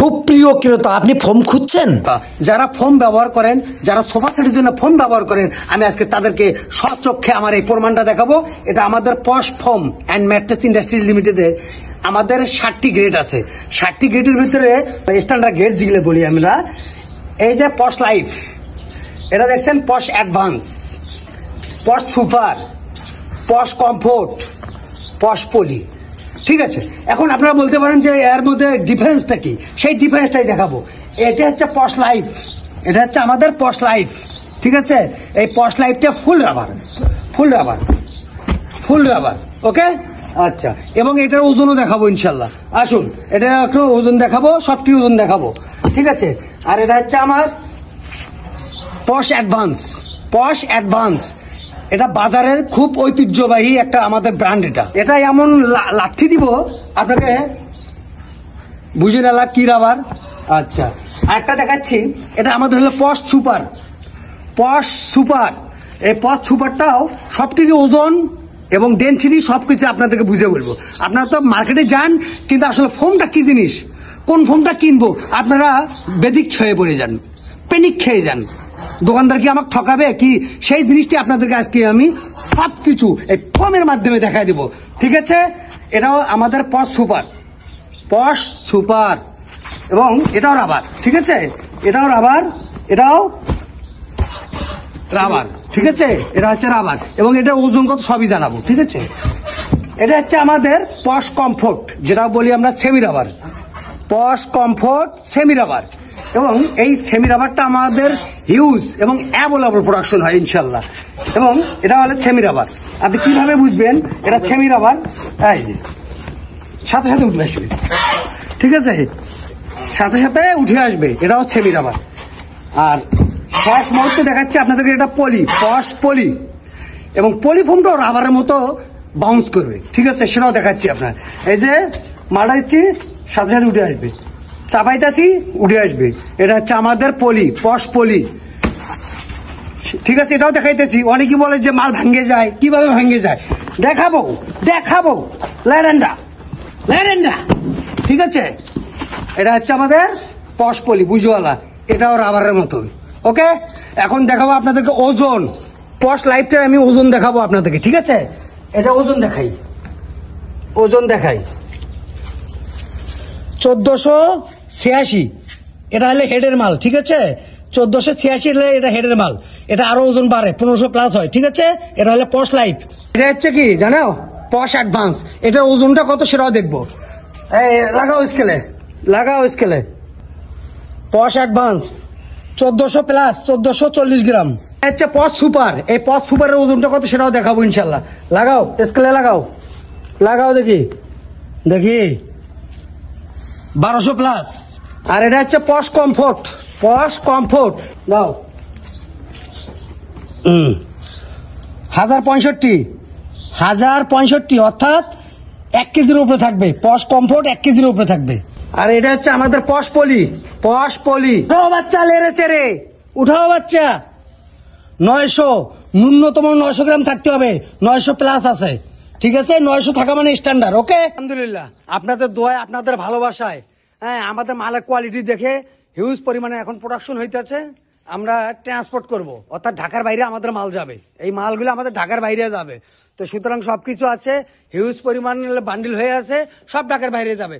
সুপ্রিয় ক্রেতা, আপনি ফোম খুঁজছেন? যারা ফোম ব্যবহার করেন, যারা সোফা সেটের জন্য ফোম ব্যবহার করেন, আমি আজকে তাদেরকে সচক্ষে আমার এই প্রমাণটা দেখাবো। এটা আমাদের পশ ফোম অ্যান্ড ম্যাট্রেস ইন্ডাস্ট্রিজ লিমিটেডের আমাদের 60টি গ্রেড আছে। 60টি গ্রেডের ভিতরে স্ট্যান্ডার্ড গ্রেড যেগুলো বলি আমরা, এই যে পশ লাইফ, এটা দেখছেন পশ অ্যাডভান্স, পশ সুপার, পশ কমফোর্ট, পশ পলি। ঠিক আছে, এখন আপনারা বলতে পারেন যে এর মধ্যে ডিফারেন্সটা কি, সেই ডিফারেন্সটাই দেখাবো। এটা হচ্ছে পশ লাইফ, এটা হচ্ছে আমাদের পশ লাইফ। ঠিক আছে, এই পশ লাইফটা full rubber, full rubber, full rubber. Okay, আচ্ছা, এবং এটার ওজনও দেখাবো ইনশাল্লাহ। আসুন, এটা একটু ওজন দেখাবো, সবটি ওজন দেখাবো। ঠিক আছে, আর এটা হচ্ছে আমার পশ অ্যাডভান্স, পশ অ্যাডভান্স। এটা বাজারের খুব ঐতিহ্যবাহী একটা আমাদের ব্র্যান্ড। এটা এমন লাথি দিব আপনাকে বুঝে নেলা কি রাবার। আচ্ছা, আরেকটা দেখাচ্ছি, এটা আমাদের হলো পশ সুপার, পশ সুপার। এই পশ সুপারটাও সবকিছু ওজন এবং ডেনসিটি সবকিছু আপনাদেরকে বুঝে বলবো। আপনারা তো মার্কেটে যান, কিন্তু আসলে ফোমটা কি জিনিস, কোন ফোমটা কিনবো, আপনারা বেদিক হয়ে পড়ে যান, প্যানিক খেয়ে যান। দোকানদার কি আমাকে ঠকাবে কি, সেই জিনিসটি আপনাদেরকে আজকে আমি সবকিছু এই ফোমের মাধ্যমে দেখাই দেব। ঠিক আছে, এটাও আমাদের পশ সুপার, পশ সুপার, এবং এটাও রাবার। ঠিক আছে, এটাও রাবার, এটাও রাবার। ঠিক আছে, এটা হচ্ছে রাবার, এবং এটা ওজন কত সবই জানাবো। ঠিক আছে, এটা হচ্ছে আমাদের পশ কমফোর্ট, যেটা বলি আমরা সেমি রাবার, পশ কমফোর্ট সেমি রাবার। এবং এই সেমি রাবারটা আমাদের হিউজ এবং অ্যাভেলেবল প্রোডাকশন হয় ইনশাল্লাহ। এবং এটা হলো সেমি রাবার। আপনি কিভাবে বুঝবেন এটা সেমি রাবার? এই যে সাথে সাথে উঠে আসবে। ঠিক আছে, সাথে সাথে উঠে আসবে, এটাও সেমি রাবার। আর শেষ মুহূর্তে দেখাচ্ছে আপনাদেরকে এটা পলি, পশ পলি, এবং পলি ফোমটাও রাবারের মতো বাউন্স করবে। ঠিক আছে, সেটাও দেখাচ্ছি আপনার। এই যে মারা দিচ্ছি, সাথে সাথে উঠে আসবে, চাপাইতাছি উঠে আসবে। এটা হচ্ছে আমাদের পলি, পশ পলি। ঠিক আছে, এটাও দেখাইতেছি। অনেকে বলে যে মাল ভাঙ্গে যায়, কিভাবে ভাঙ্গে যায় দেখাবো, দেখাবো। ল্যারেন্ডা, ল্যারেন্ডা। ঠিক আছে, এটা হচ্ছে আমাদের পশ পলি বুঝওয়ালা, এটাও রাবারের মতো। ওকে, এখন দেখাবো আপনাদেরকে ওজন। পশ লাইফটার আমি ওজন দেখাবো আপনাদেরকে। ঠিক আছে, এটা ওজন দেখাই, ওজন দেখাই 1486। এটা হলে হেডের মাল। ঠিক আছে, 1486 হলে এটা হেডের মাল। এটা আরো ওজন বাড়ে, 1500 প্লাস হয়। ঠিক আছে, এটা হলে পশ লাইফ। এটা হচ্ছে কি জানো, পশ অ্যাডভান্স। এটার ওজনটা কত সেটাও দেখবো। এই লাগাও স্কেলে, লাগাও স্কেলে। পশ অ্যাডভান্স 1400 প্লাস, 1440 গ্রাম। হচ্ছে পশ সুপার। এই পশ সুপারের ওজনটা কত সেটাও দেখাবো ইনশাল্লাহ। লাগাও স্কেলে, লাগাও, লাগাও, দেখি দেখি 1200 প্লাস। আর এটা হচ্ছে পশ কমফোর্ট, পশ কমফোর্ট। দাও 1065, 1065, অর্থাৎ 1 কেজির উপরে থাকবে। পশ কমফোর্ট 1 কেজির উপরে থাকবে। আর এটা হচ্ছে আমাদের পশ পলি, পশ পলি। উঠাও বাচ্চা, লেড়ে চেড়ে উঠাও বাচ্চা। 900, ন্যূনতম 900 গ্রাম থাকতে হবে, 900 প্লাস আছে। ঠিক আছে, 900 থাকা মানে স্ট্যান্ডার্ড। ওকে, আলহামদুলিল্লাহ আপনাদের দোয়ায়, আপনাদের ভালোবাসায়, হ্যাঁ, আমাদের মালের কোয়ালিটি দেখে হিউজ পরিমাণে এখন প্রোডাকশন হইতেছে। আমরা ট্রান্সপোর্ট করব, অর্থাৎ ঢাকার বাইরে আমাদের মাল যাবে। এই মালগুলো আমাদের ঢাকার বাইরে যাবে। তো সুতরাং সবকিছু আছে, হিউজ পরিমাণ বান্ডিল হয়ে আছে, সব ঢাকার বাইরে যাবে।